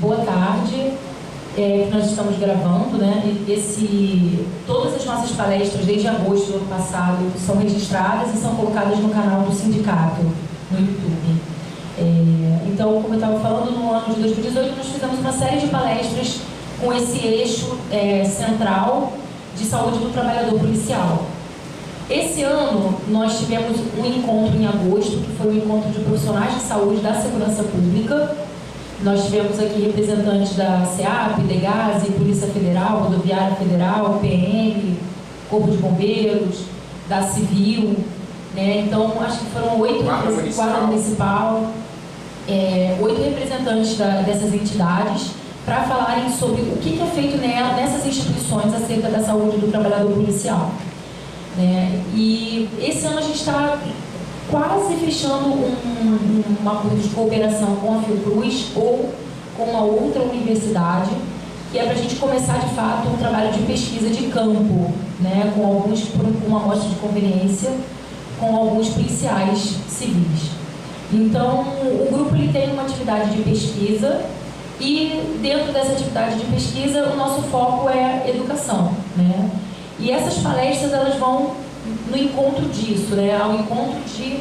boa tarde. Nós estamos gravando, né? Todas as nossas palestras, desde agosto do ano passado, são registradas e são colocadas no canal do sindicato, no YouTube. Então, como eu estava falando, no ano de 2018, nós fizemos uma série de palestras com esse eixo central de saúde do trabalhador policial. Esse ano, nós tivemos um encontro em agosto, que foi um encontro de profissionais de saúde da segurança pública. Nós tivemos aqui representantes da SEAP, DEGASE, Polícia Federal, Rodoviária Federal, PM, Corpo de Bombeiros, da Civil, né? Então, acho que foram 8 Guarda Municipal, 8 representantes dessas entidades para falarem sobre o que é feito nessas instituições acerca da saúde do trabalhador policial, né? E esse ano a gente está quase fechando um acordo de cooperação com a Fiocruz ou com uma outra universidade, que é para a gente começar de fato um trabalho de pesquisa de campo, né, com uma amostra de conveniência com alguns policiais civis. Então, o grupo ele tem uma atividade de pesquisa e dentro dessa atividade de pesquisa o nosso foco é educação, né? E essas palestras elas vão no encontro disso, né? Ao encontro de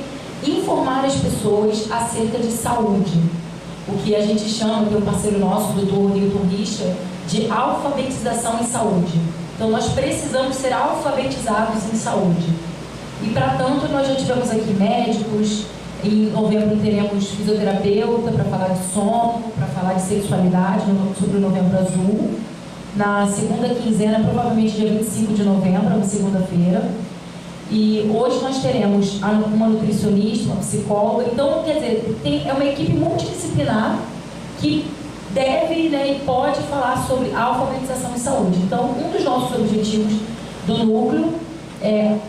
informar as pessoas acerca de saúde. O que a gente chama, que é um parceiro nosso, o Dr. Newton Richa, de alfabetização em saúde. Então, nós precisamos ser alfabetizados em saúde. E, para tanto, nós já tivemos aqui médicos. Em novembro teremos fisioterapeuta para falar de sono, para falar de sexualidade, sobre o Novembro Azul. Na segunda quinzena, provavelmente dia 25 de novembro, uma segunda-feira. E hoje nós teremos uma nutricionista, uma psicóloga. Então, quer dizer, é uma equipe multidisciplinar que deve, né, e pode falar sobre a alfabetização em saúde. Então, um dos nossos objetivos do núcleo,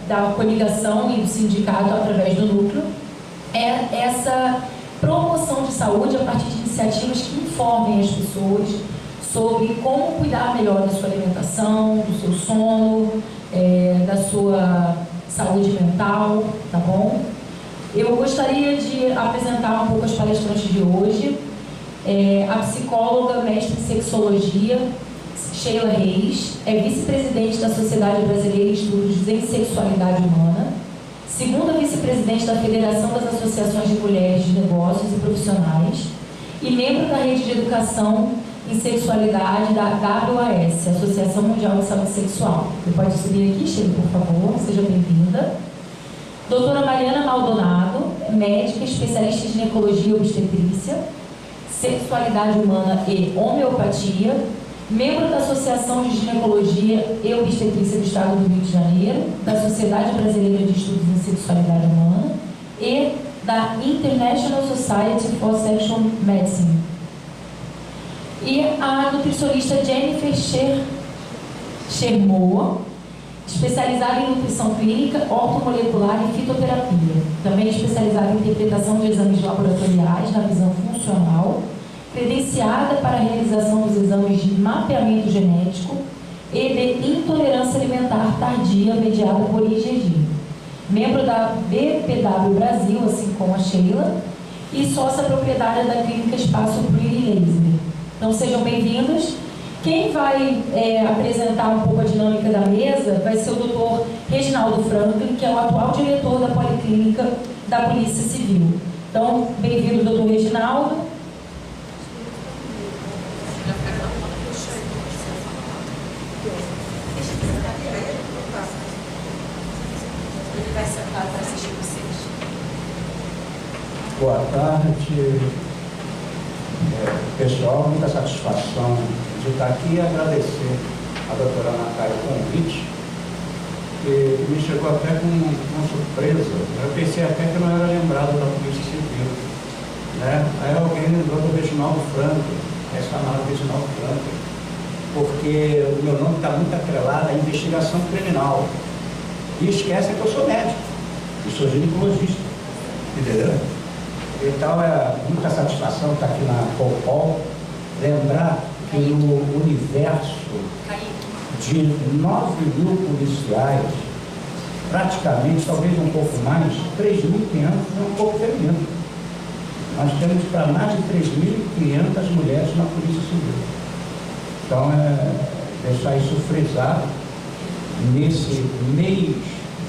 da coligação e do sindicato através do núcleo, é essa promoção de saúde a partir de iniciativas que informem as pessoas sobre como cuidar melhor da sua alimentação, do seu sono, da sua saúde mental, tá bom? Eu gostaria de apresentar um pouco as palestrantes de hoje. A psicóloga, mestre em sexologia, Sheila Reis, é vice-presidente da Sociedade Brasileira de Estudos em Sexualidade Humana, segunda vice-presidente da Federação das Associações de Mulheres de Negócios e Profissionais e membro da Rede de Educação em Sexualidade da AAS, Associação Mundial de Saúde Sexual. Você pode subir aqui, Sheila, por favor, seja bem-vinda. Doutora Mariana Maldonado, médica, especialista em ginecologia e obstetrícia, sexualidade humana e homeopatia, membro da Associação de Ginecologia e Obstetrícia do Estado do Rio de Janeiro, da Sociedade Brasileira de Estudos em Sexualidade Humana e da International Society for Sexual Medicine. E a nutricionista Jennifer Shermoa, especializada em nutrição clínica, ortomolecular e fitoterapia. Também especializada em interpretação de exames laboratoriais na visão funcional, credenciada para a realização dos exames de mapeamento genético e de intolerância alimentar tardia mediada por IgG. Membro da BPW Brasil, assim como a Sheila, e sócia proprietária da Clínica Espaço Pretty Laser. Então, sejam bem-vindos. Quem vai apresentar um pouco a dinâmica da mesa vai ser o Dr. Reginaldo Franklin, que é o atual diretor da Policlínica da Polícia Civil. Então, bem-vindo, Dr. Reginaldo. Ele vai sentar para assistir vocês. Boa tarde, pessoal. Muita satisfação de estar aqui e agradecer a doutora Natália o convite, que me chegou até com uma surpresa. Eu pensei até que eu não era lembrado da Polícia Civil, né? Aí alguém lembrou do Reginaldo Franklin, essa nave Reginaldo Franklin, porque o meu nome está muito atrelado à investigação criminal. E esquece que eu sou médico, e sou ginecologista, entendeu? Então é muita satisfação estar aqui na Copol, lembrar que no universo de 9.000 policiais, praticamente, talvez um pouco mais, 3.500 é um pouco feminino. nós temos para mais de 3.500 mulheres na Polícia Civil. Então, deixar isso frisado nesse mês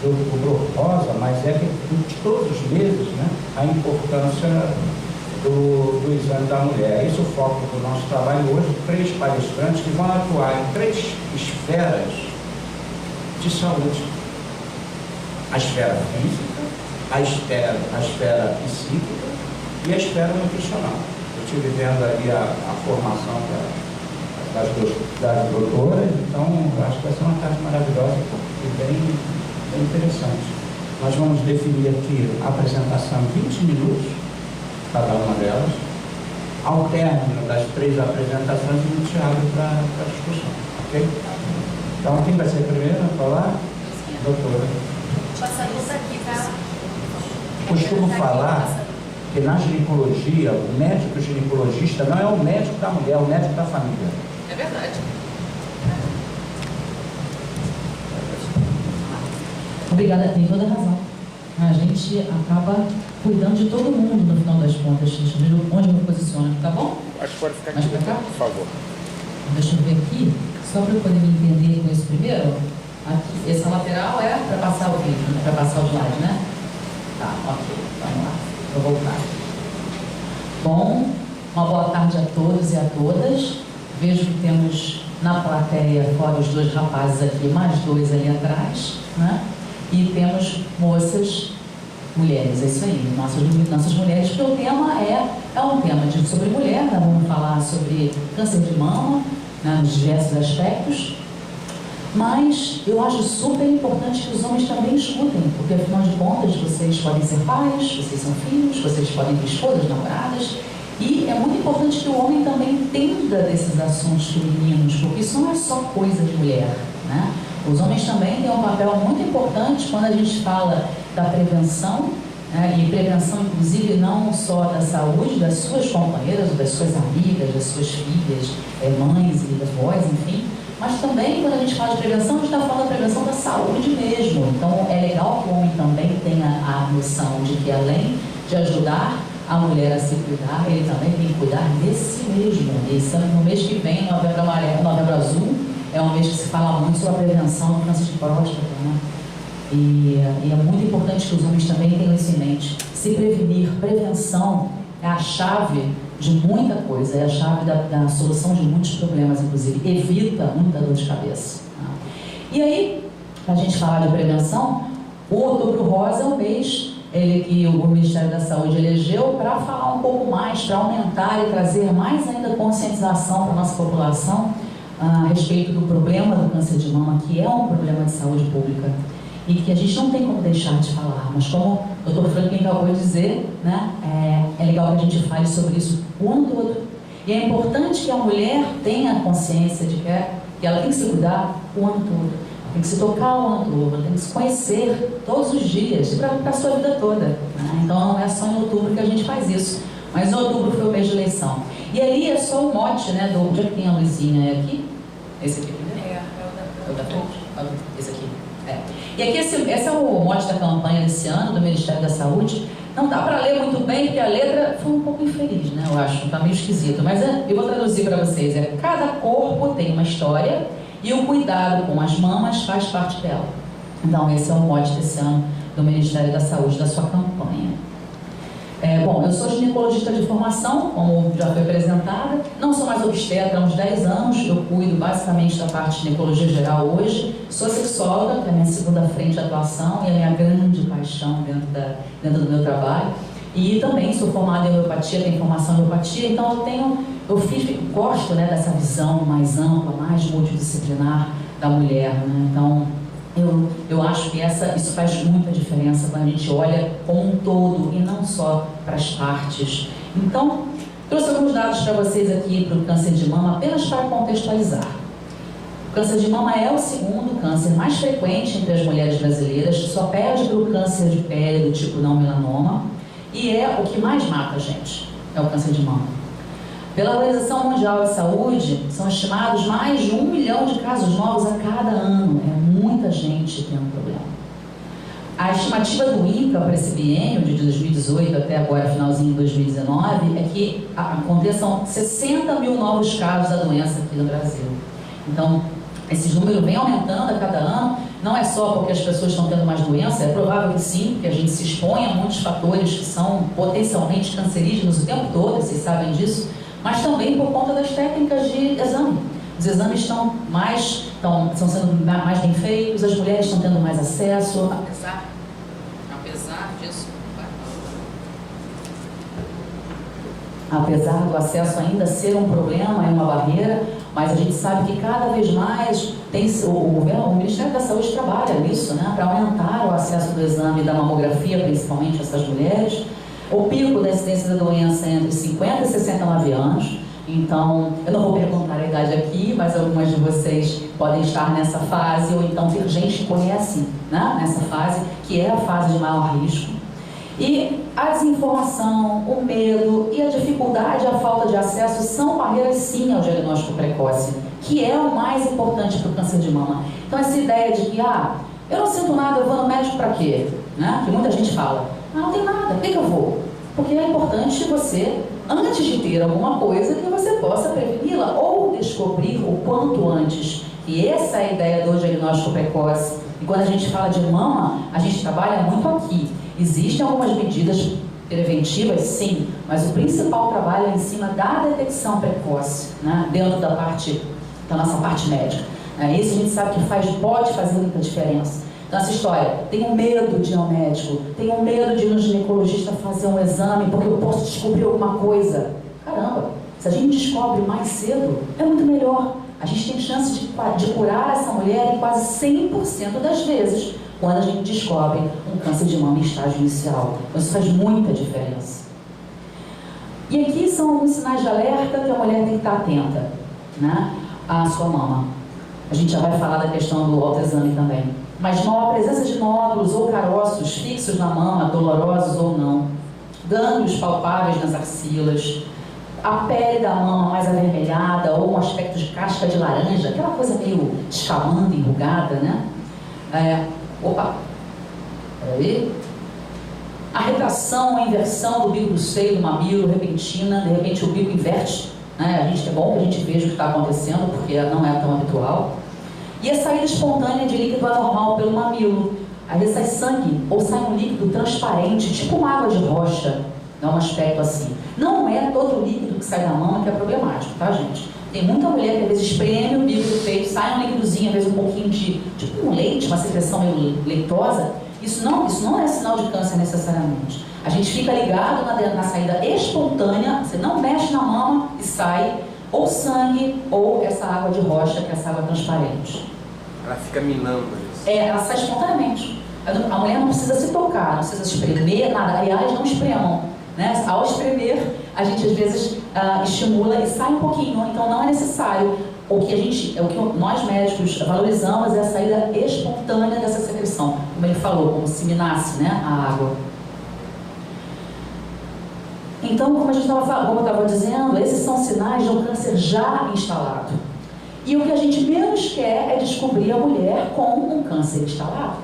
de Outubro Rosa, mas é que todos os meses, né, a importância do exame da mulher. Esse é o foco do nosso trabalho hoje, 3 palestrantes que vão atuar em 3 esferas de saúde. A esfera física, a esfera psíquica e a esfera nutricional. Eu estive vendo ali a formação das doutoras, então eu acho que vai ser uma tarde maravilhosa e bem interessante. Nós vamos definir aqui a apresentação em 20 minutos, cada uma delas. Ao término das 3 apresentações, a gente abre para discussão, ok? Então, quem vai ser primeiro a falar? Doutora. Passa a luz aqui, tá? Costumo falar que na ginecologia, o médico ginecologista não é o médico da mulher, é o médico da família. É verdade. Obrigada, tem toda a razão. A gente acaba cuidando de todo mundo no final das contas, onde eu me posiciono, tá bom? Acho que pode ficar Mais aqui, pra cá? por favor. Deixa eu ver aqui, só para eu poder me entender com isso primeiro. Aqui, essa lateral é para passar o vídeo, né? Para passar o slide, né? Tá, ok, vamos lá, vou voltar. Bom, uma boa tarde a todos e a todas. Vejo que temos na plateia, fora os 2 rapazes aqui, mais 2 ali atrás, né? E temos moças, mulheres, é isso aí, nossas mulheres, porque o tema é um tema sobre mulher, né? Vamos falar sobre câncer de mama, né? Nos diversos aspectos, mas eu acho super importante que os homens também escutem, porque afinal de contas vocês podem ser pais, vocês são filhos, vocês podem ter esposas, namoradas, e é muito importante que o homem também entenda desses assuntos femininos, porque isso não é só coisa de mulher, né? Os homens também têm um papel muito importante quando a gente fala da prevenção, né? E prevenção, inclusive, não só da saúde das suas companheiras, ou das suas amigas, das suas filhas, mães e avós, enfim, mas também quando a gente fala de prevenção, a gente está falando da prevenção da saúde mesmo. Então, é legal que o homem também tenha a noção de que, além de ajudar a mulher a se cuidar, ele também tem que cuidar de si mesmo. No mês que vem, Novembro Azul, é um mês que se fala muito sobre a prevenção do câncer de próstata, né? E é muito importante que os homens também tenham isso em mente. Se prevenir, prevenção é a chave de muita coisa, é a chave da solução de muitos problemas, inclusive. Evita muita dor de cabeça. Tá? E aí, para a gente falar de prevenção, o Outubro Rosa é um mês que o Ministério da Saúde elegeu para falar um pouco mais, para aumentar e trazer mais ainda conscientização para a nossa população a respeito do problema do câncer de mama, que é um problema de saúde pública e que a gente não tem como deixar de falar, mas como o Dr. Franklin acabou de dizer, né, é legal que a gente fale sobre isso o ano todo. E é importante que a mulher tenha consciência de que ela tem que se cuidar o ano todo, tem que se tocar o ano todo, tem que se conhecer todos os dias, para a sua vida toda, né? Então não é só em outubro que a gente faz isso, mas em outubro foi o mês de eleição. E ali é só o mote, né, onde é que tem a luzinha? É aqui? Esse aqui primeiro? É o da frente? Esse aqui. E aqui esse é o mote da campanha desse ano, do Ministério da Saúde. Não dá para ler muito bem, porque a letra foi um pouco infeliz, né? Eu acho, tá meio esquisito. Mas eu vou traduzir para vocês. Cada corpo tem uma história e o cuidado com as mamas faz parte dela. Então, esse é o mote desse ano do Ministério da Saúde, da sua campanha. Bom, eu sou ginecologista de formação, como já foi apresentada. Não sou mais obstetra há uns 10 anos. Eu cuido basicamente da parte de ginecologia geral hoje. Sou sexóloga, que é a minha segunda frente de atuação e a minha grande paixão dentro do meu trabalho. E também sou formada em homeopatia, tenho formação em homeopatia. Então gosto, né, dessa visão mais ampla, mais multidisciplinar da mulher, né? Então, eu acho que isso faz muita diferença quando a gente olha como um todo e não só para as partes. Então, trouxe alguns dados para vocês aqui para o câncer de mama, apenas para contextualizar. O câncer de mama é o segundo câncer mais frequente entre as mulheres brasileiras, só perde para o câncer de pele do tipo não melanoma, e é o que mais mata a gente, é o câncer de mama. Pela Organização Mundial de Saúde, são estimados mais de 1 milhão de casos novos a cada ano. É muita gente tendo problema. A estimativa do INCA para esse biênio, de 2018 até agora, finalzinho de 2019, é que aconteçam 60 mil novos casos da doença aqui no Brasil. Então, esse número vem aumentando a cada ano, não é só porque as pessoas estão tendo mais doença, é provável que sim, porque a gente se expõe a muitos fatores que são potencialmente cancerígenos o tempo todo, vocês sabem disso, mas também por conta das técnicas de exame. Os exames estão sendo mais bem feitos, as mulheres estão tendo mais acesso. Apesar do acesso ainda ser um problema, é uma barreira, mas a gente sabe que cada vez mais o Ministério da Saúde trabalha nisso, né, para aumentar o acesso do exame da mamografia, principalmente essas mulheres. O pico da incidência da doença é entre 50 e 69 anos. Então, eu não vou perguntar a idade aqui, mas algumas de vocês podem estar nessa fase, ou então ter gente que conhece, né, nessa fase, que é a fase de maior risco. E a desinformação, o medo e a dificuldade, a falta de acesso são barreiras sim ao diagnóstico precoce, que é o mais importante para o câncer de mama. Então essa ideia de que, eu não sinto nada, eu vou no médico para quê? Né? Que muita gente fala, não tem nada, por que eu vou? Porque é importante você, antes de ter alguma coisa, que você possa preveni-la ou descobrir o quanto antes. E essa é a ideia do diagnóstico precoce. E quando a gente fala de mama, a gente trabalha muito aqui. Existem algumas medidas preventivas, sim, mas o principal trabalho é em cima da detecção precoce, né, dentro da nossa parte médica. Isso a gente sabe que pode fazer muita diferença. Então essa história, tenho medo de ir ao médico, tenho medo de ir no ginecologista fazer um exame porque eu posso descobrir alguma coisa. Caramba, se a gente descobre mais cedo, é muito melhor. A gente tem chance de curar essa mulher em quase 100% das vezes, quando a gente descobre um câncer de mama em estágio inicial. Então, isso faz muita diferença. E aqui são alguns sinais de alerta que a mulher tem que estar atenta, né, à sua mama. A gente já vai falar da questão do autoexame também. Mas a presença de nódulos ou caroços fixos na mama, dolorosos ou não, gânglios palpáveis nas axilas, a pele da mama mais avermelhada ou um aspecto de casca de laranja, aquela coisa meio descamando, enrugada, né? A retração, a inversão do bico do seio, do mamilo, repentina, de repente o bico inverte, né? É bom que a gente veja o que está acontecendo, porque não é tão habitual. E a saída espontânea de líquido anormal pelo mamilo. Às vezes sai sangue ou sai um líquido transparente, tipo uma água de rocha, dá um aspecto assim. Não é todo o líquido que sai da mama que é problemático, tá, gente? Tem muita mulher que às vezes espreme o bico do peito, sai um líquidozinho, às vezes um pouquinho de, tipo um leite, uma secreção meio leitosa. Isso não é sinal de câncer necessariamente. A gente fica ligado na saída espontânea, você não mexe na mama e sai ou sangue ou essa água de rocha, que é essa água transparente. Ela fica minando isso. Ela sai espontaneamente. A mulher não precisa se tocar, não precisa espremer, nada. Aliás, não espremam, né? Ao espremer, a gente às vezes estimula e sai um pouquinho, então não é necessário. O que nós médicos valorizamos é a saída espontânea dessa secreção, como ele falou, como se minasse, né, a água. Então, como eu estava dizendo, esses são sinais de um câncer já instalado. E o que a gente menos quer é descobrir a mulher com um câncer instalado.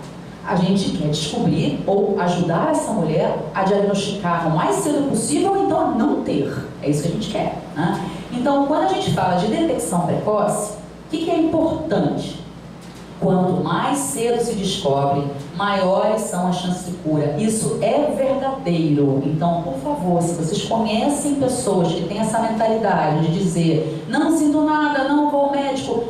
A gente quer descobrir ou ajudar essa mulher a diagnosticar o mais cedo possível, ou então a não ter. É isso que a gente quer, né? Então, quando a gente fala de detecção precoce, o que é importante? Quanto mais cedo se descobre, maiores são as chances de cura. Isso é verdadeiro. Então, por favor, se vocês conhecem pessoas que têm essa mentalidade de dizer não sinto nada, não vou ao médico,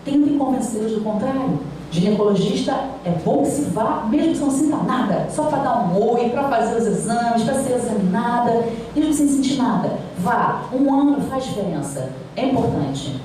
tentem convencê-los do contrário. Ginecologista é bom que se vá, mesmo que você não sinta nada, só para dar um oi, para fazer os exames, para ser examinada, mesmo sem sentir nada. Vá, 1 ano faz diferença, é importante.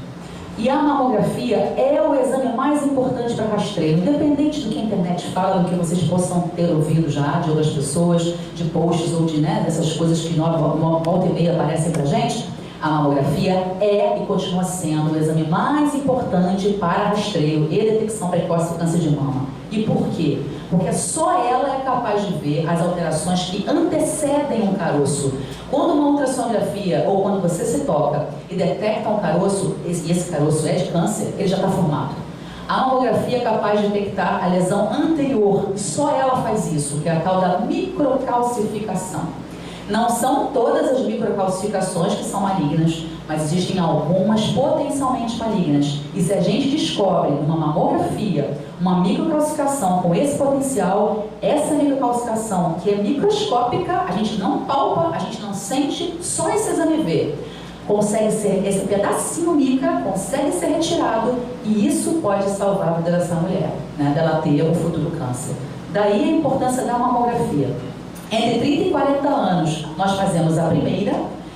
E a mamografia é o exame mais importante para rastreio, independente do que a internet fala, do que vocês possam ter ouvido já de outras pessoas, de posts ou dessas coisas que volta e meia aparecem para a gente. A mamografia é e continua sendo o exame mais importante para rastreio e detecção precoce do câncer de mama. E por quê? Porque só ela é capaz de ver as alterações que antecedem um caroço. Quando uma ultrassonografia ou quando você se toca e detecta um caroço, e esse caroço é de câncer, ele já está formado. A mamografia é capaz de detectar a lesão anterior, e só ela faz isso, que é a tal da microcalcificação. Não são todas as microcalcificações que são malignas, mas existem algumas potencialmente malignas. E se a gente descobre numa mamografia uma microcalcificação com esse potencial, essa microcalcificação, que é microscópica, a gente não palpa, a gente não sente, só esse exame vê. Consegue ser, esse pedacinho micra consegue ser retirado, e isso pode salvar a vida dessa mulher, né, dela ter um futuro câncer. Daí a importância da mamografia. Entre 30 e 40 anos, nós fazemos a primeira,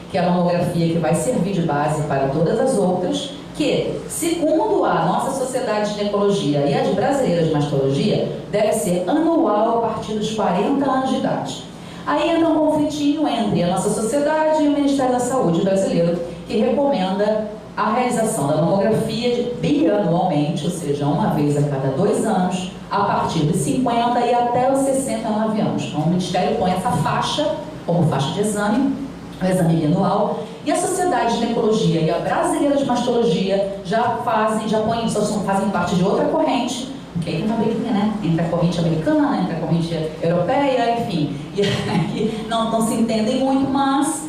que é a mamografia que vai servir de base para todas as outras, que, segundo a nossa Sociedade de Ginecologia e a de Brasileira de Mastologia, deve ser anual a partir dos 40 anos de idade. Aí entra um conflitinho entre a nossa sociedade e o Ministério da Saúde brasileiro, que recomenda a realização da mamografia bianualmente, ou seja, uma vez a cada 2 anos, a partir dos 50 e até os 69 anos. Então, o Ministério põe essa faixa como faixa de exame, o exame bianual, e a Sociedade de Ginecologia e a Brasileira de Mastologia já fazem parte de outra corrente, porque aí tem uma briguinha, né? Entre a corrente americana, entre a corrente europeia, enfim. E aí não se entendem muito, mas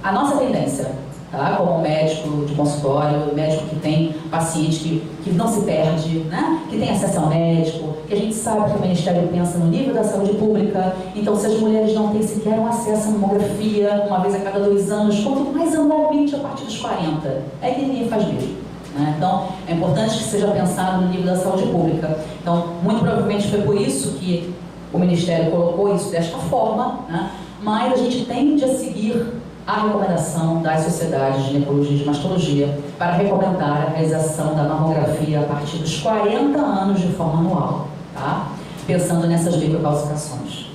a nossa tendência, tá? Como médico de consultório, médico que tem paciente que não se perde, né? Que tem acesso ao médico, que a gente sabe que o Ministério pensa no nível da saúde pública. Então, se as mulheres não têm sequer um acesso à mamografia uma vez a cada 2 anos, quanto mais anualmente a partir dos 40, é que ninguém faz mesmo. Né? Então, é importante que seja pensado no nível da saúde pública. Então, muito provavelmente foi por isso que o Ministério colocou isso desta forma, né? Mas a gente tende a seguir a recomendação das sociedades de ginecologia e de mastologia para recomendar a realização da mamografia a partir dos 40 anos de forma anual, tá? Pensando nessas microcalcificações.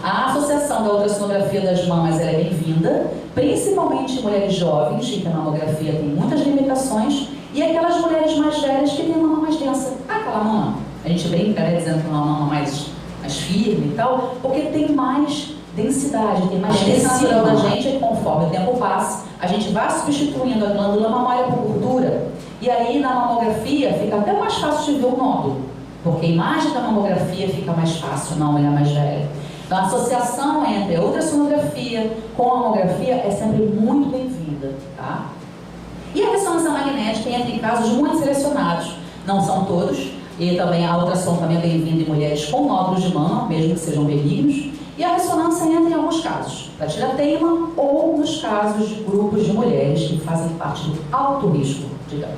A associação da ultrassonografia das mamas é bem-vinda, principalmente em mulheres jovens, em que a mamografia tem muitas limitações, e aquelas mulheres mais velhas que têm uma mama mais densa. Aquela mama, a gente brinca, né, dizendo que é uma mama mais firme e tal, porque tem mais densidade, tem mais tecido da gente, e conforme o tempo passa, a gente vai substituindo a glândula mamária por gordura, e aí na mamografia fica até mais fácil de ver o nódulo, porque a imagem da mamografia fica mais fácil na mulher mais velha. Então, a associação entre a ultrassonografia com a mamografia é sempre muito bem-vinda, tá? E a ressonância magnética entra em casos muito selecionados, não são todos, e também a ultrassom também é bem-vinda em mulheres com nódulos de mama, mesmo que sejam benignos, e a ressonância entra em alguns casos, para tiroteima ou nos casos de grupos de mulheres que fazem parte do alto risco de dano.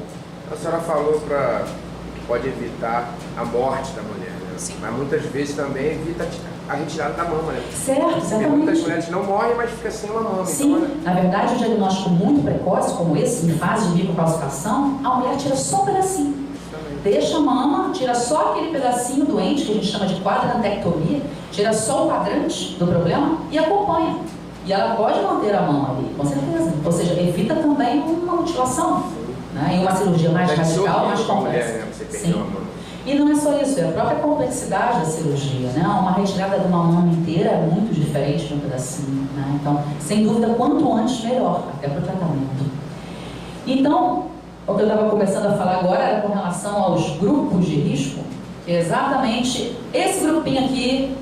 A senhora falou que pode evitar a morte da mulher, né? Sim. Mas muitas vezes também evita a retirada da mama, né? Certo, Porque exatamente. muitas mulheres não morrem, mas ficam sem uma mama. Sim, Então, na verdade, um diagnóstico muito precoce, como esse, em fase de microcalcificação, a mulher tira só um pedacinho. Deixa a mama, tira só aquele pedacinho doente, que a gente chama de quadrantectomia, tira só o quadrante do problema e acompanha. E ela pode manter a mama ali, com certeza. Ou seja, evita também uma mutilação, né? E uma cirurgia mais radical, mais complexa. Mulher, né? Você perdeu a mama. E não é só isso, é a própria complexidade da cirurgia, né? Uma retirada de uma mama inteira é muito diferente de um pedacinho, né? Então, sem dúvida, quanto antes, melhor, até para o tratamento. Então, o que eu estava começando a falar agora era com relação aos grupos de risco, que é exatamente esse grupinho aqui,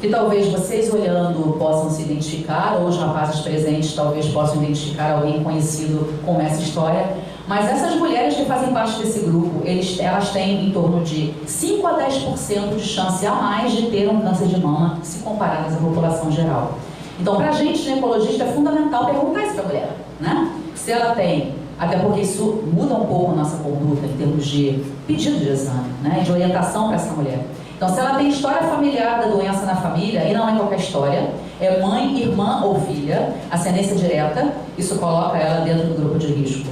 que talvez vocês olhando possam se identificar, ou os rapazes presentes talvez possam identificar alguém conhecido com essa história, mas essas mulheres que fazem parte desse grupo, elas têm em torno de 5 a 10% de chance a mais de ter um câncer de mama se comparadas à população geral. Então, para a gente, ginecologista, é fundamental perguntar isso para a mulher, né? Se ela tem, até porque isso muda um pouco a nossa conduta em termos de pedido de exame, né? De orientação para essa mulher. Então, se ela tem história familiar da doença na família, e não é qualquer história, é mãe, irmã ou filha, ascendência direta, isso coloca ela dentro do grupo de risco.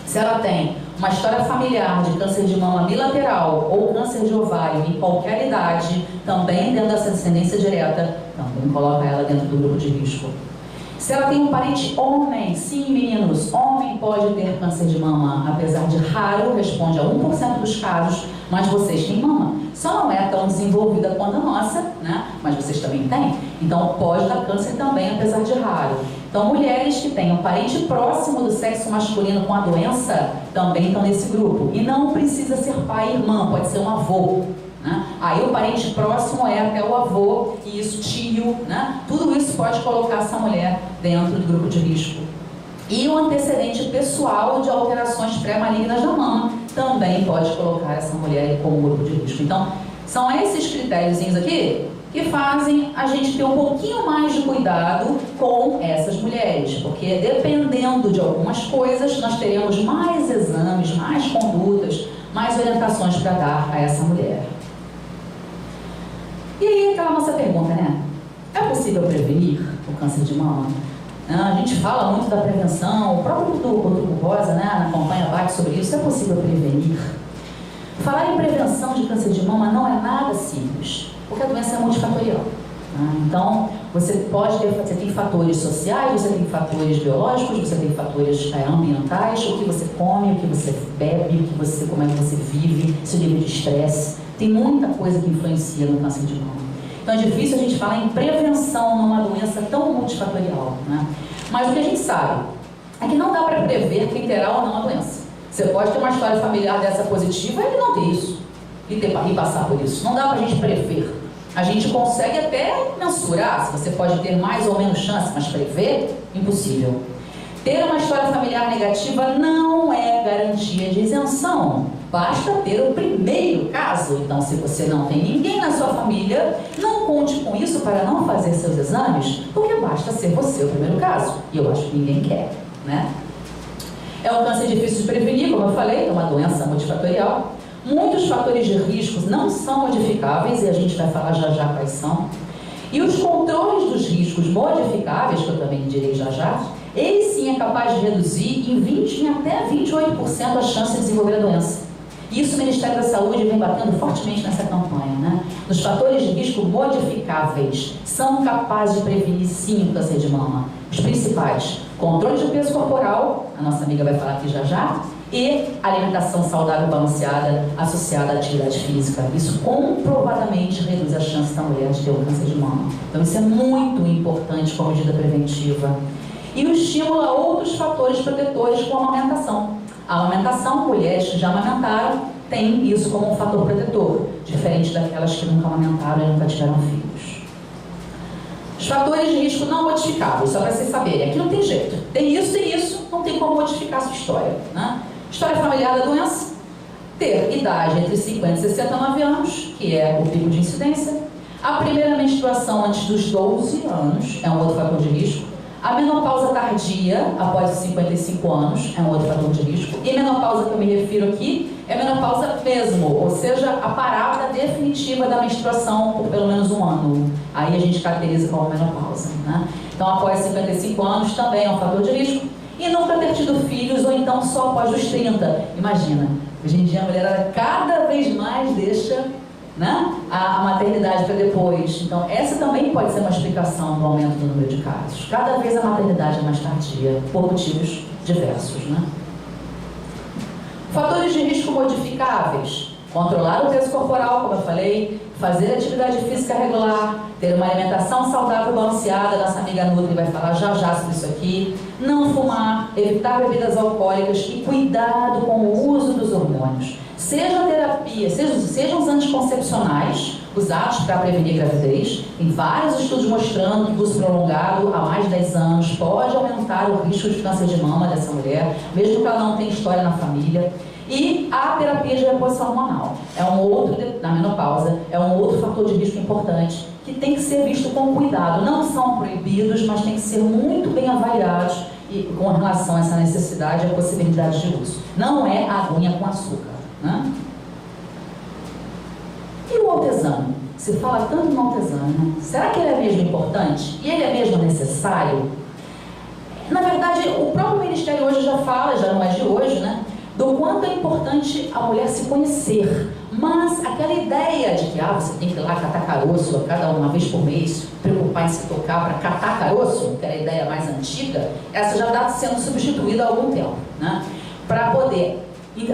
Se ela tem uma história familiar de câncer de mama bilateral ou câncer de ovário em qualquer idade, também dentro dessa ascendência direta, também coloca ela dentro do grupo de risco. Se ela tem um parente homem, sim, meninos, homem pode ter câncer de mama, apesar de raro, responde a 1% dos casos, mas vocês têm mama. Só não é tão desenvolvida quanto a nossa, né? Mas vocês também têm. Então pode dar câncer também, apesar de raro. Então mulheres que têm um parente próximo do sexo masculino com a doença também estão nesse grupo. E não precisa ser pai e irmã, pode ser um avô. Né? Aí o parente próximo é até o avô, e isso tio, né? Tudo isso pode colocar essa mulher dentro do grupo de risco. E o antecedente pessoal de alterações pré-malignas da mama também pode colocar essa mulher como grupo de risco. Então, são esses critériozinhos aqui que fazem a gente ter um pouquinho mais de cuidado com essas mulheres, porque dependendo de algumas coisas, nós teremos mais exames, mais condutas, mais orientações para dar a essa mulher. E aí aquela nossa pergunta, né? É possível prevenir o câncer de mama? A gente fala muito da prevenção, o próprio Rodrigo Rosa, né, na campanha bate sobre isso. É possível prevenir? Falar em prevenção de câncer de mama não é nada simples, porque a doença é multifatorial. Então, você tem fatores sociais, você tem fatores biológicos, você tem fatores ambientais, o que você come, o que você bebe, como é que você vive, seu nível de estresse. Tem muita coisa que influencia no câncer de mama. Então é difícil a gente falar em prevenção numa doença tão multifatorial, né? Mas o que a gente sabe é que não dá para prever quem terá ou não a doença. Você pode ter uma história familiar dessa positiva e não ter isso, e passar por isso. Não dá para a gente prever. A gente consegue até mensurar se você pode ter mais ou menos chance, mas prever, impossível. Ter uma história familiar negativa não é garantia de isenção. Basta ter o primeiro caso. Então, se você não tem ninguém na sua família, não conte com isso para não fazer seus exames, porque basta ser você o primeiro caso. E eu acho que ninguém quer, né? É um câncer difícil de prevenir, como eu falei, é uma doença multifatorial. Muitos fatores de riscos não são modificáveis, e a gente vai falar já já quais são. E os controles dos riscos modificáveis, que eu também direi já já, ele sim é capaz de reduzir em até 28% a chance de desenvolver a doença. Isso o Ministério da Saúde vem batendo fortemente nessa campanha, né? Os fatores de risco modificáveis são capazes de prevenir sim o câncer de mama. Os principais: controle de peso corporal, a nossa amiga vai falar aqui já já, e alimentação saudável balanceada associada à atividade física. Isso comprovadamente reduz a chance da mulher de ter o câncer de mama. Então isso é muito importante como medida preventiva. E o estímulo a outros fatores protetores com a amamentação. A amamentação, mulheres que já amamentaram, têm isso como um fator protetor, diferente daquelas que nunca amamentaram e nunca tiveram filhos. Os fatores de risco não modificáveis, só para vocês saberem, aqui não tem jeito. Tem isso, não tem como modificar a sua história, né? História familiar da doença: ter idade entre 50 e 69 anos, que é o pico de incidência. A primeira menstruação antes dos 12 anos é um outro fator de risco. A menopausa tardia, após os 55 anos, é um outro fator de risco. E menopausa que eu me refiro aqui é menopausa mesmo, ou seja, a parada definitiva da menstruação por pelo menos um ano. Aí a gente caracteriza como menopausa, né? Então, após 55 anos também é um fator de risco. E nunca ter tido filhos, ou então só após os 30. Imagina, hoje em dia a mulherada cada vez mais deixa, né, a maternidade para depois. Então essa também pode ser uma explicação do aumento do número de casos. Cada vez a maternidade é mais tardia, por motivos diversos, né? Fatores de risco modificáveis: controlar o peso corporal, como eu falei, fazer atividade física regular, ter uma alimentação saudável balanceada, nossa amiga Nutri vai falar já já sobre isso aqui, não fumar, evitar bebidas alcoólicas e cuidado com o uso dos hormônios. Seja a terapia, sejam os anticoncepcionais usados para prevenir gravidez. Tem vários estudos mostrando que o uso prolongado há mais de 10 anos pode aumentar o risco de câncer de mama dessa mulher, mesmo que ela não tenha história na família. E a terapia de reposição hormonal na menopausa, é um outro fator de risco importante que tem que ser visto com cuidado. Não são proibidos, mas tem que ser muito bem avaliados com relação a essa necessidade e a possibilidade de uso. Não é aguinha com açúcar, né? E o autoexame? Se fala tanto no autoexame, né? Será que ele é mesmo importante? E ele é mesmo necessário? Na verdade, o próprio Ministério hoje já fala, já não é de hoje, né? do quanto é importante a mulher se conhecer. Mas aquela ideia de que você tem que ir lá catar caroço a cada uma vez por mês, preocupar em se tocar para catar caroço, que era a ideia mais antiga, essa já está sendo substituída há algum tempo, né? Para poder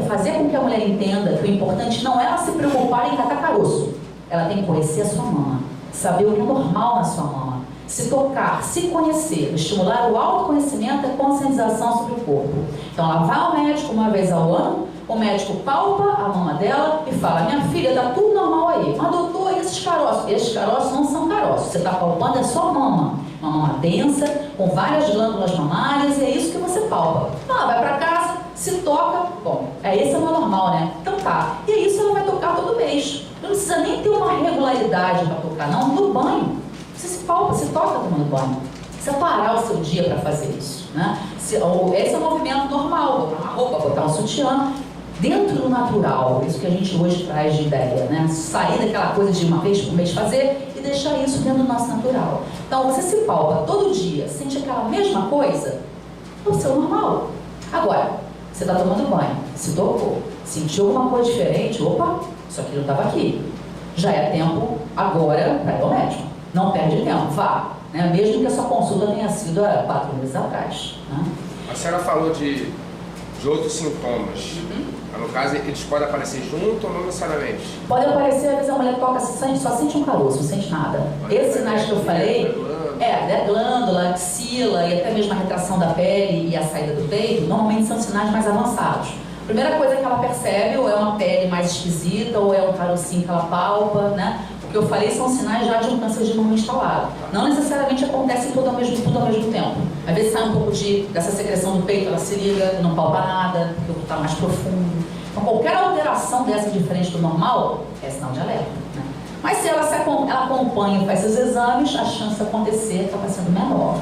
fazer com que a mulher entenda que o importante não é ela se preocupar em catar caroço, ela tem que conhecer a sua mama, saber o que é normal na sua mama, se tocar, se conhecer, estimular o autoconhecimento e a conscientização sobre o corpo. Então ela vai ao médico uma vez ao ano, o médico palpa a mama dela e fala: minha filha, tá tudo normal aí. Mas doutor, e esses caroços? Esses caroços não são caroços, você está palpando a sua mama. Uma mama densa, com várias glândulas mamárias, e é isso que você palpa. Ela vai para casa, se toca, bom, esse é o meu normal, né? Então tá, e é isso, ela vai tocar todo mês. Não precisa nem ter uma regularidade para tocar, não. No banho, você se palpa, se toca tomando banho. Precisa parar o seu dia para fazer isso, né? Esse é o movimento normal, botar uma roupa, botar um sutiã, dentro do natural, isso que a gente hoje traz de ideia, né? Sair daquela coisa de uma vez por mês fazer e deixar isso dentro do nosso natural. Então, você se palpa todo dia, sente aquela mesma coisa, é o seu normal. Agora, você está tomando banho, se tocou, sentiu alguma coisa diferente, opa, isso aqui não estava aqui. Já é tempo agora para ir ao médico. Não perde tempo, vá. Né? Mesmo que a sua consulta tenha sido há 4 meses atrás. Né? A senhora falou de outros sintomas. No caso, eles podem aparecer junto ou não necessariamente? Pode aparecer, às vezes a mulher toca, só sente um caroço, não sente nada. Esses sinais que eu falei, glândula, axila e até mesmo a retração da pele e a saída do peito, normalmente são sinais mais avançados. A primeira coisa que ela percebe, ou é uma pele mais esquisita, ou é um carocinho que ela palpa, né? O que eu falei são sinais já de um câncer de mama instalado. Não necessariamente acontece tudo ao mesmo tempo. Às vezes sai um pouco dessa secreção do peito, ela se liga, não palpa nada, porque o que está mais profundo. Então qualquer alteração dessa diferente do normal é sinal de alerta, né? Mas se ela acompanha e faz seus exames, a chance de acontecer acaba sendo menor.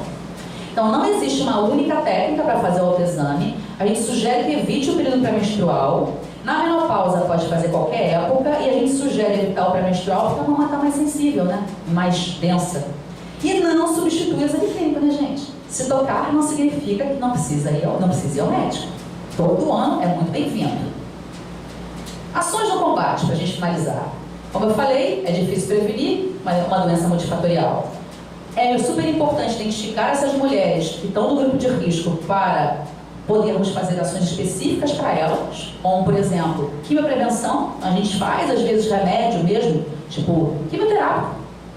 Então não existe uma única técnica para fazer o autoexame. A gente sugere que evite o período pré-menstrual. Na menopausa pode fazer qualquer época e a gente sugere evitar o pré-menstrual porque a mama está mais sensível, né? Mais densa. E não substitui o exame clínico, né, gente? Se tocar não significa que não precisa ir ao médico. Todo ano é muito bem-vindo. Ações no combate, para a gente finalizar. Como eu falei, é difícil prevenir, mas é uma doença multifatorial. É super importante identificar essas mulheres que estão no grupo de risco para podermos fazer ações específicas para elas, como, por exemplo, quimioprevenção. A gente faz, às vezes, remédio mesmo, tipo quimioterapia,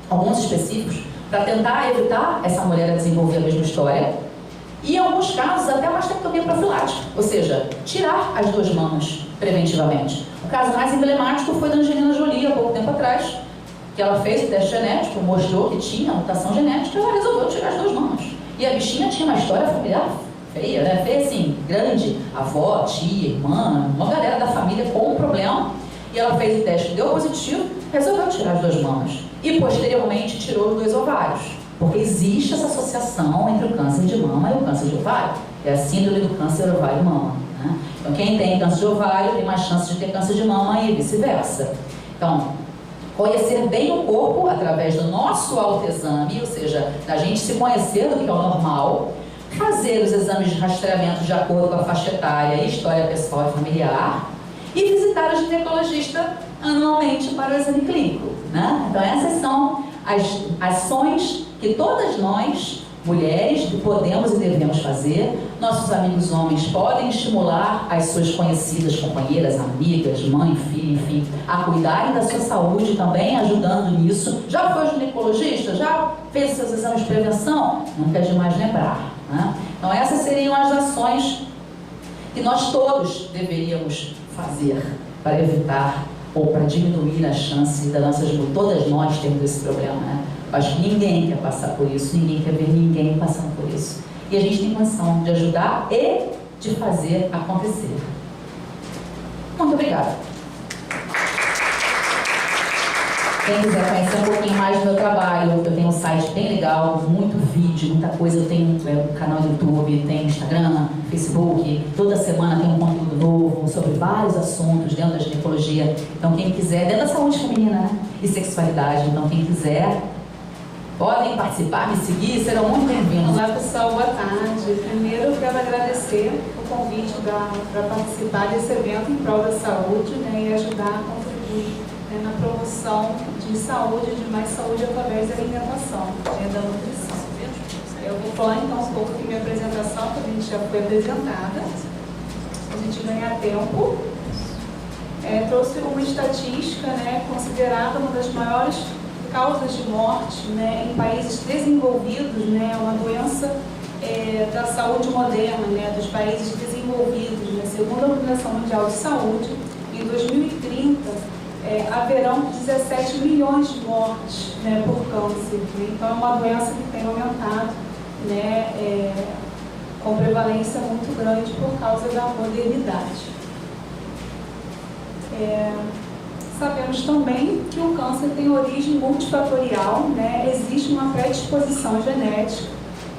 alguns específicos, para tentar evitar essa mulher a desenvolver a mesma história. E, em alguns casos, até uma mastectomia profilática, ou seja, tirar as 2 mamas preventivamente. O caso mais emblemático foi da Angelina Jolie, há pouco tempo atrás, que ela fez o teste genético, mostrou que tinha mutação genética, ela resolveu tirar as 2 mamas. E a bichinha tinha uma história familiar feia, né? Feia assim, grande, avó, tia, irmã, uma galera da família com um problema. E ela fez o teste, deu positivo, resolveu tirar as 2 mamas. E posteriormente tirou os 2 ovários. Porque existe essa associação entre o câncer de mama e o câncer de ovário. É a síndrome do câncer ovário-mama, né? Então quem tem câncer de ovário tem mais chance de ter câncer de mama e vice-versa. Então, conhecer bem o corpo através do nosso autoexame, ou seja, da gente se conhecer do que é o normal, fazer os exames de rastreamento de acordo com a faixa etária e história pessoal e familiar, e visitar o ginecologista anualmente para o exame clínico, né? Então essas são as ações que todas nós, mulheres, podemos e devemos fazer. Nossos amigos homens podem estimular as suas conhecidas, companheiras, amigas, mãe, filha, enfim, a cuidarem da sua saúde também, ajudando nisso. Já foi ginecologista? Já fez seus exames de prevenção? Nunca é demais lembrar, né? Então essas seriam as ações que nós todos deveríamos fazer para evitar ou para diminuir a chance todas nós termos esse problema, né? Acho que ninguém quer passar por isso, ninguém quer ver ninguém passando por isso. E a gente tem condição de ajudar e de fazer acontecer. Muito obrigada. Quem quiser conhecer um pouquinho mais do meu trabalho, eu tenho um site bem legal, muito vídeo, muita coisa. Eu tenho um canal no YouTube, tenho Instagram, Facebook. Toda semana tem um conteúdo novo sobre vários assuntos dentro da ginecologia. Então quem quiser, dentro da saúde feminina, né? E sexualidade. Então quem quiser, podem participar, me seguir, serão muito bem-vindos. Olá pessoal, boa tarde. tarde. Primeiro, eu quero agradecer o convite para participar desse evento em prol da saúde, né, e ajudar a contribuir, né, na promoção de saúde, de mais saúde através da alimentação, né, da nutrição. Eu vou falar então um pouco aqui minha apresentação, que a gente já foi apresentada. A gente ganhar tempo. Trouxe uma estatística, né, considerada uma das maiores causas de morte, né, em países desenvolvidos, né, uma doença da saúde moderna, né, dos países desenvolvidos, né, segundo a Organização Mundial de Saúde, em 2030 haverão 17 milhões de mortes, né, por câncer. Então é uma doença que tem aumentado, né, com prevalência muito grande por causa da modernidade. Sabemos também que o câncer tem origem multifatorial, né? Existe uma predisposição genética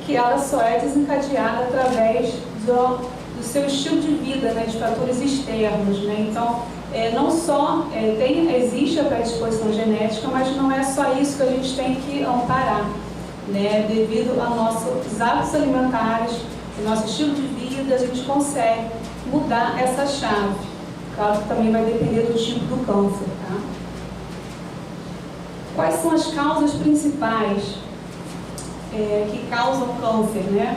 que ela só é desencadeada através do seu estilo de vida, né? De fatores externos, né? Então, não só existe a predisposição genética, mas não é só isso que a gente tem que amparar, né? Devido aos nossos hábitos alimentares, ao nosso estilo de vida, a gente consegue mudar essa chave. Claro que também vai depender do tipo do câncer, tá? Quais são as causas principais que causam câncer, né?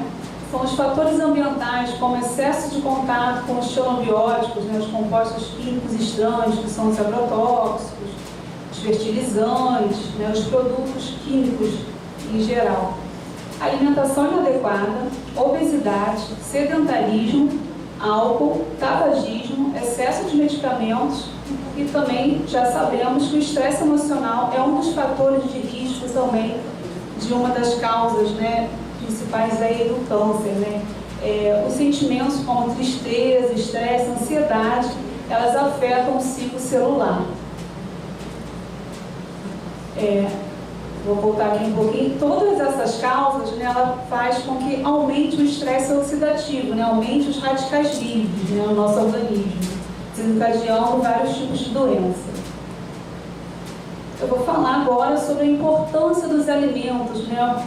São os fatores ambientais, como excesso de contato com os xenobióticos, né, os compostos químicos estranhos, que são os agrotóxicos, os fertilizantes, né, os produtos químicos em geral. Alimentação inadequada, obesidade, sedentarismo, álcool, tabagismo, excesso de medicamentos e também já sabemos que o estresse emocional é um dos fatores de risco também de uma das causas, né, principais aí do câncer, né? Os sentimentos como tristeza, estresse, ansiedade, elas afetam o ciclo celular. Vou voltar aqui um pouquinho. Todas essas causas, né, ela faz com que aumente o estresse oxidativo, né, aumente os radicais livres, né, no nosso organismo, desencadeando vários tipos de doença. Eu vou falar agora sobre a importância dos alimentos, né,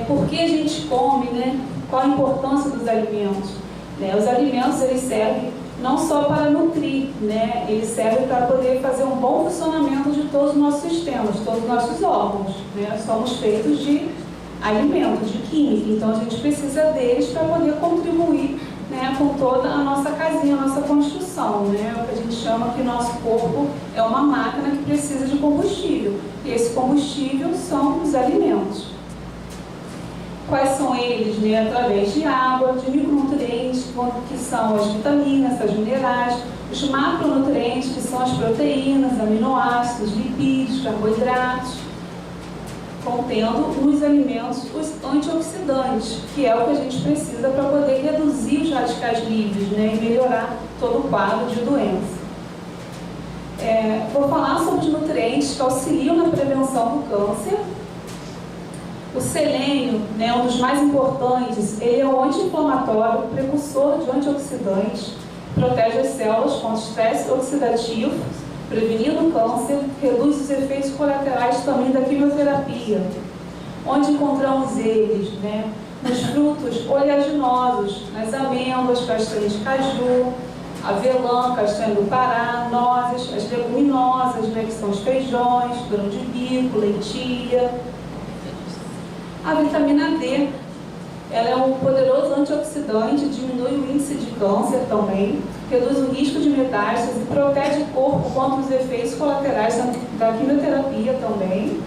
por que a gente come, né, qual a importância dos alimentos. Né? Os alimentos, eles servem não só para nutrir, né? Ele serve para poder fazer um bom funcionamento de todos os nossos sistemas, todos os nossos órgãos, né? Somos feitos de alimentos, de química, então a gente precisa deles para poder contribuir, né, com toda a nossa casinha, a nossa construção, né? O que a gente chama que o nosso corpo é uma máquina que precisa de combustível, e esse combustível são os alimentos. Quais são eles? Né? Através de água, de micronutrientes, que são as vitaminas, as minerais, os macronutrientes, que são as proteínas, aminoácidos, lipídios, carboidratos, contendo nos alimentos os antioxidantes, que é o que a gente precisa para poder reduzir os radicais livres, né? E melhorar todo o quadro de doença. Vou falar sobre os nutrientes que auxiliam na prevenção do câncer. O selênio, né, um dos mais importantes, ele é um anti-inflamatório, precursor de antioxidantes, protege as células contra estresse oxidativo, prevenindo o câncer, reduz os efeitos colaterais também da quimioterapia. Onde encontramos eles? Né, nos frutos oleaginosos, nas amêndoas, castanha de caju, avelã, castanha do Pará, nozes, as leguminosas, né, que são os feijões, grão de bico, lentilha. A vitamina D, ela é um poderoso antioxidante, diminui o índice de câncer também, reduz o risco de metástase e protege o corpo contra os efeitos colaterais da quimioterapia também.